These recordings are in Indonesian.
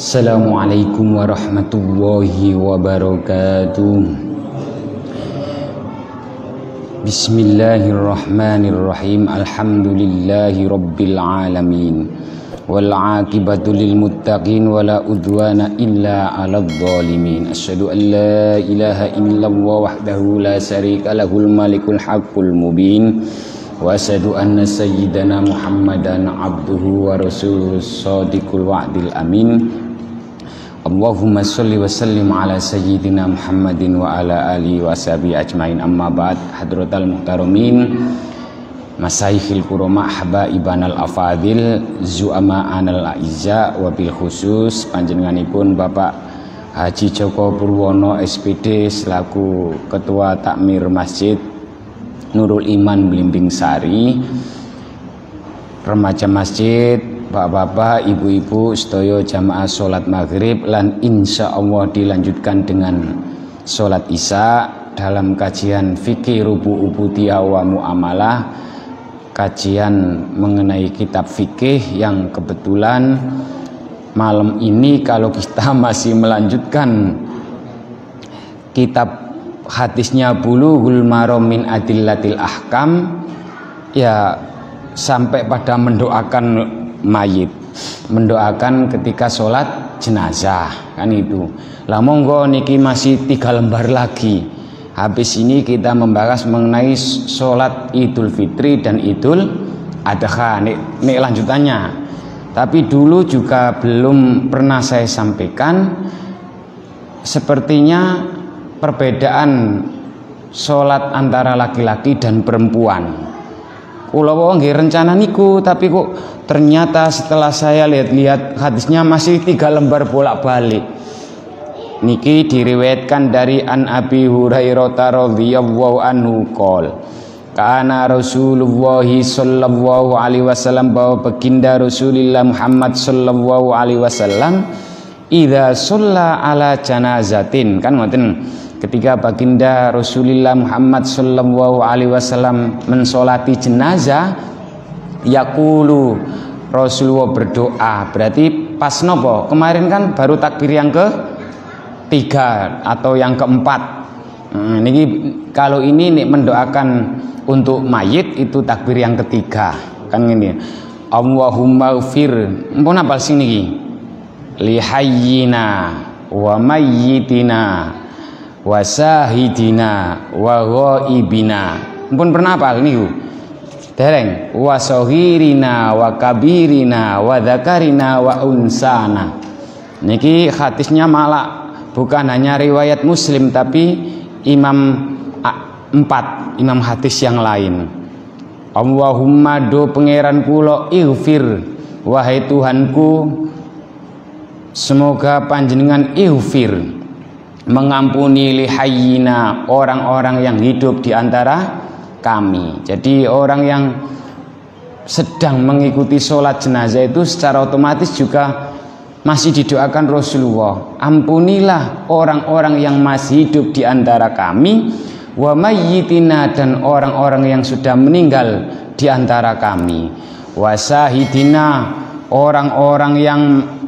Assalamualaikum warahmatullahi wabarakatuh. Bismillahirrahmanirrahim. Alhamdulillahi rabbil alamin. Wal aqibatu lil muttaqin wala udwana illa 'alal zalimin. Asyhadu an la ilaha illallah wahdahu la syarika lahul malikul haqqul mubin. Wa asyhadu anna sayyidana Muhammadan abduhu wa rasuluhu shadiqul wa'dil amin. Allahumma sholli wa sallim ala sayyidina Muhammadin wa ala alihi wa sahbihi ajmain. Amma ba'd. Hadratal muhtaramin, masaikhil kurama, habaibanal afadil, zu'ama anal a'izza, wabil khusus panjenenganipun Bapak Haji Joko Purwono SPD selaku Ketua Takmir Masjid Nurul Iman Blimbing Sari, remaja masjid, bapak-bapak, ibu-ibu, sedaya jamaah sholat maghrib, lan insya Allah dilanjutkan dengan sholat isya dalam kajian fikih rubu ubudiyah wa muamalah, kajian mengenai kitab fikih yang kebetulan malam ini kalau kita masih melanjutkan kitab hadisnya Bulughul Maram min Adillatil Ahkam, ya sampai pada mendoakan mayit, mendoakan ketika sholat jenazah, kan itu. Lah monggo niki masih 3 lembar lagi. Habis ini kita membahas mengenai sholat Idul Fitri dan Idul Adha, nek lanjutannya. Tapi dulu juga belum pernah saya sampaikan, sepertinya perbedaan sholat antara laki-laki dan perempuan. Kula nggih rencana niku, tapi kok ternyata setelah saya lihat-lihat hadisnya masih 3 lembar bolak-balik. Niki diriwayatkan dari An Abi Hurairah radhiyallahu anhu qol, kana Rasulullah sallallahu alaihi wasallam, bahwa baginda Rasulullah Muhammad sallallahu alaihi wasallam idza shalla ala janazatin, kan ngoten, ketika baginda Rasulullah Muhammad sallallahu alaihi wasallam mensolati jenazah, yaqulu, Rasulullah berdoa. Berarti pas nopo? Kemarin kan baru takbir yang ke-3 atau yang ke-4. Ini kalau ini nih mendoakan untuk mayit itu takbir yang ke-3, kan ini. Allahumma ghfir, mpun apal sing niki? Li hayyina wa mayyitina wa sahidina wa ghaibina. Mpun pernah apal niku? Dereng. Wa saghirina wa kabirina wa dzakarina wa unsana. Niki hadisnya malah bukan hanya riwayat Muslim, tapi Imam 4 imam hadis yang lain. Allahumma do pangeran kula ighfir, wahai Tuhanku, semoga panjenengan ighfir, mengampuni lihayyina, orang-orang yang hidup di antara kami. Jadi orang yang sedang mengikuti sholat jenazah itu secara otomatis juga masih didoakan Rasulullah, ampunilah orang-orang yang masih hidup di antara kami, wa mayyitina, dan orang-orang yang sudah meninggal di antara kami, wasahidina, orang-orang yang,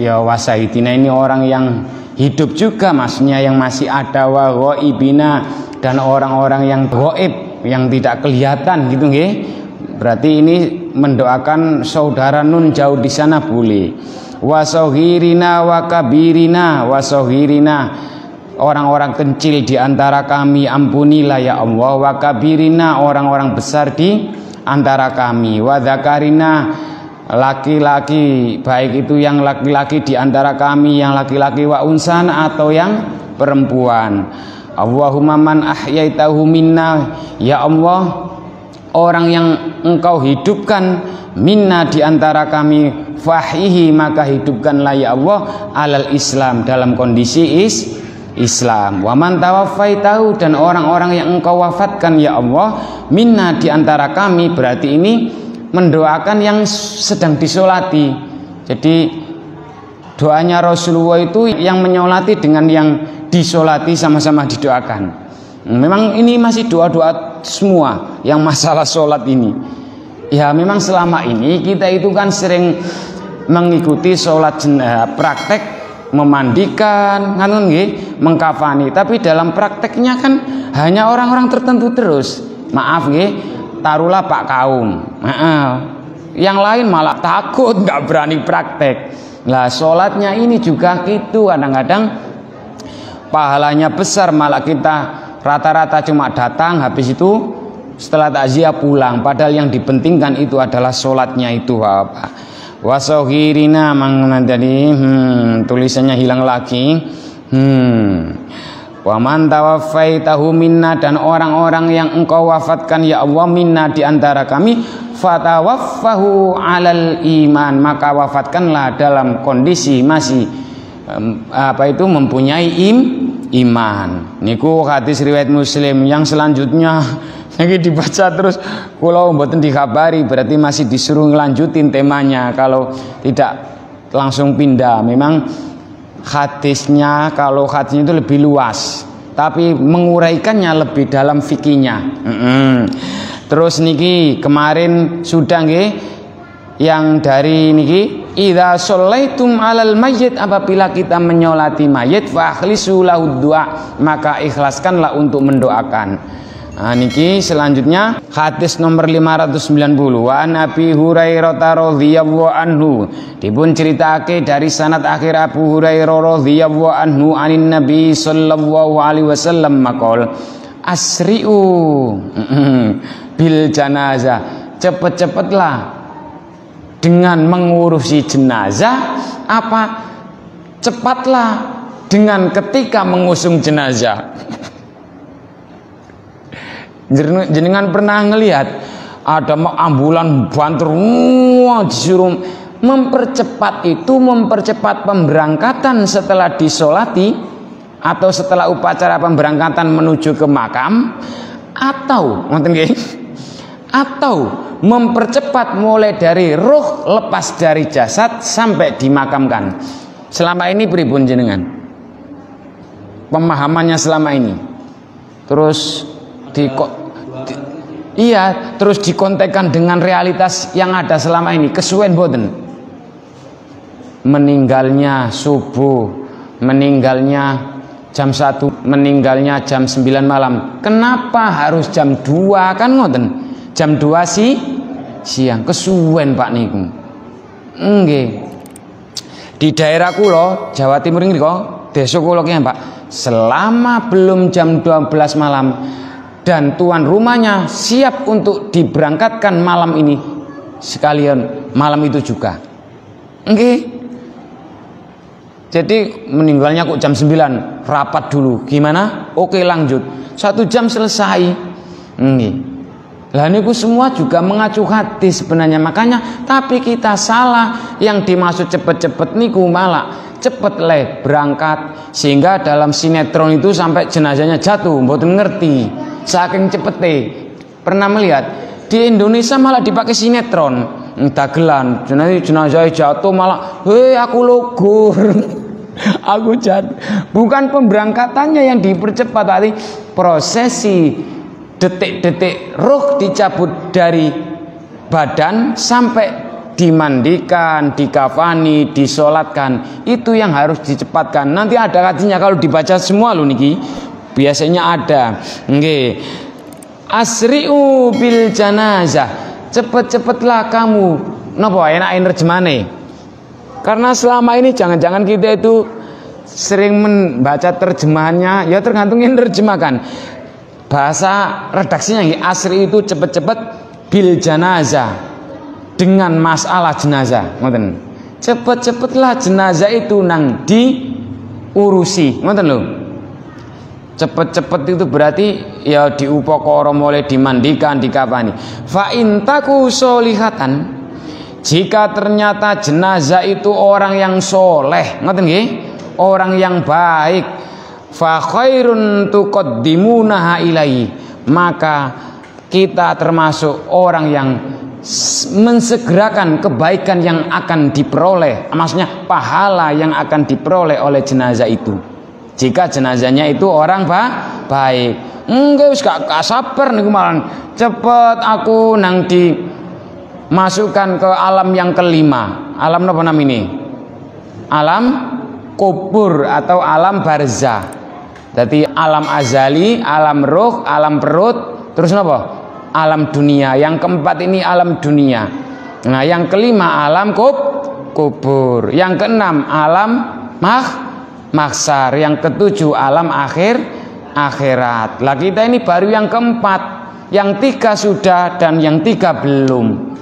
ya wasahidina ini orang yang hidup juga maksudnya, yang masih ada, wa ghaibina, dan orang-orang yang ghaib, yang tidak kelihatan gitu nggih. Berarti ini mendoakan saudara nun jauh di sana boleh. Wasohirina wa kabirina, wasohirina, orang-orang kecil di antara kami ampunilah ya Allah, wa kabirina, orang-orang besar di antara kami, wa dzakarina, laki-laki, baik itu yang laki-laki di antara kami, yang laki-laki, wa unsana, atau yang perempuan. Allahumma man ahyaitahu minna, ya Allah, orang yang engkau hidupkan minna di antara kami, fahihi, maka hidupkanlah ya Allah alal Islam, dalam kondisi Islam. Wa man tawaffaitahu, dan orang-orang yang engkau wafatkan ya Allah minna di antara kami, berarti ini mendoakan yang sedang disolati. Jadi doanya Rasulullah itu yang menyolati dengan yang disolati sama-sama didoakan. Memang ini masih doa-doa semua yang masalah sholat ini. Ya memang selama ini kita itu kan sering mengikuti sholat praktek memandikan, ngoten nggih, mengkafani. Tapi dalam prakteknya kan hanya orang-orang tertentu terus. Maaf nggih, taruhlah Pak Kaum. Yang lain malah takut, nggak berani praktek. Lah sholatnya ini juga gitu, kadang-kadang pahalanya besar, malah kita rata-rata cuma datang, habis itu setelah takziah pulang, padahal yang dipentingkan itu adalah sholatnya itu apa. Wasohirina tadi tulisannya hilang lagi. Waman tawaffaitahu minna, dan orang-orang yang engkau wafatkan ya Allah minna di antara kami, fatawaffahu alal iman, maka wafatkanlah dalam kondisi masih mempunyai iman. Niku hadis riwayat Muslim. Yang selanjutnya lagi dibaca terus kalau mboten dikabari berarti masih disuruh ngelanjutin temanya, kalau tidak langsung pindah. Memang hadisnya, kalau hadisnya itu lebih luas, tapi menguraikannya lebih dalam fikihnya. Terus niki kemarin sudah nggih yang dari niki, idza shallaitum alal mayyit, apabila kita menyolati mayit, fa akhlisu lahu du'a, maka ikhlaskanlah untuk mendoakan. Nah, niki selanjutnya hadis nomor 590, wa Nabi Hurairah radhiyallahu anhu, dipun critakake dari sanad akhir Abu Hurairah radhiyallahu anhu anin Nabi sallallahu alaihi wasallam maqal asri'u bil janazah, cepet-cepetlah dengan mengurusi jenazah, apa cepatlah dengan ketika mengusung jenazah. Jenengan pernah ngelihat ada ambulan banter, disuruh mempercepat itu, mempercepat pemberangkatan setelah disolati atau setelah upacara pemberangkatan menuju ke makam, atau atau mempercepat mulai dari ruh lepas dari jasad sampai dimakamkan. Selama ini pripun jenengan pemahamannya selama ini? Terus terus dikontekkan dengan realitas yang ada selama ini, kesuwen boten? Meninggalnya subuh, meninggalnya jam 1, meninggalnya jam 9 malam. Kenapa harus jam 2? Kan ngoten, jam 2 siang, kesuwen Pak niku. Nggih. Di daerah kula Jawa Timur ngriko, desa kula ki Pak, selama belum jam 12 malam dan tuan rumahnya siap untuk diberangkatkan malam ini, sekalian malam itu juga. Nggih. Jadi meninggalnya kok jam 9, rapat dulu. Gimana? Oke, lanjut. 1 jam selesai. Nggih. Lah niku semua juga mengacu hadis sebenarnya. Makanya tapi kita salah, yang dimaksud cepet-cepet niku malah cepet berangkat, sehingga dalam sinetron itu sampai jenazahnya jatuh, mboten ngerti saking cepete. Pernah melihat di Indonesia malah dipakai sinetron, dagelan jenazah jatuh malah aku logur. Aku jatuh. Bukan pemberangkatannya yang dipercepat, tadi prosesi detik-detik roh dicabut dari badan sampai dimandikan, dikafani, disolatkan, itu yang harus dicepatkan. Nanti ada hadisnya kalau dibaca semua loh niki, biasanya ada. Nggih. Asri'u bil janazah, cepet-cepetlah kamu. Napa enak nerjemane? Karena selama ini jangan-jangan kita itu sering membaca terjemahannya, ya tergantung yang nerjemahkan. Bahasa redaksinya nggih, asri itu cepet-cepet, bil janazah, dengan masalah jenazah, ngoten. Cepet-cepetlah jenazah itu nang diurusi, ngoten lho. Cepet-cepet itu berarti ya diupakara, mulai dimandikan, dikafani. Fa intaku solihatan, jika ternyata jenazah itu orang yang soleh, ngoten nggih, orang yang baik, fa khairun tuqaddimunaha ilaihi, maka kita termasuk orang yang mensegerakan kebaikan yang akan diperoleh, maksudnya pahala yang akan diperoleh oleh jenazah itu, jika jenazahnya itu orang baik. Enggak, wis gak sabar niku malah cepet aku nang dimasukkan ke alam yang kelima. Alam napa namine? Alam kubur atau alam barzah. Jadi alam azali, alam roh, alam perut, terus apa? Alam dunia. Yang keempat ini alam dunia. Nah, yang kelima alam kubur. Yang keenam alam mahsyar. Yang ketujuh alam akhirat. Lah kita ini baru yang keempat. Yang tiga sudah dan yang tiga belum.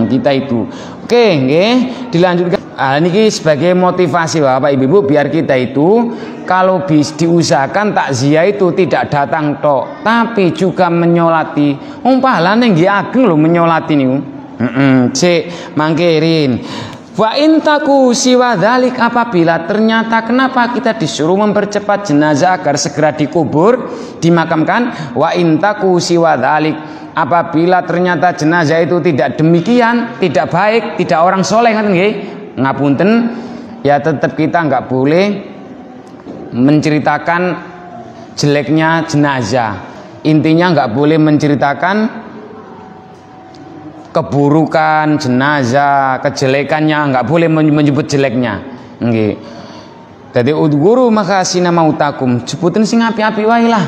Kita itu. Oke, nggih, dilanjutkan. Ini sebagai motivasi Bapak Ibu biar kita itu kalau diusahakan takziah itu tidak datang tok, tapi juga menyolati. Pahalane nggih ageng lho menyolati niku. Cek mangkirin. Wa intaku siwa dzalik, apabila ternyata kenapa kita disuruh mempercepat jenazah agar segera dikubur, dimakamkan. Wa intaku siwa dzalik, apabila ternyata jenazah itu tidak demikian, tidak baik, tidak orang soleh, ngapunten, ya tetap kita nggak boleh menceritakan jeleknya jenazah. Intinya nggak boleh menceritakan keburukan jenazah, kejelekannya, nggak boleh menyebut jeleknya. Nggih. Dadi udguru makasina mautakum, sebutin sing api-api wae lah.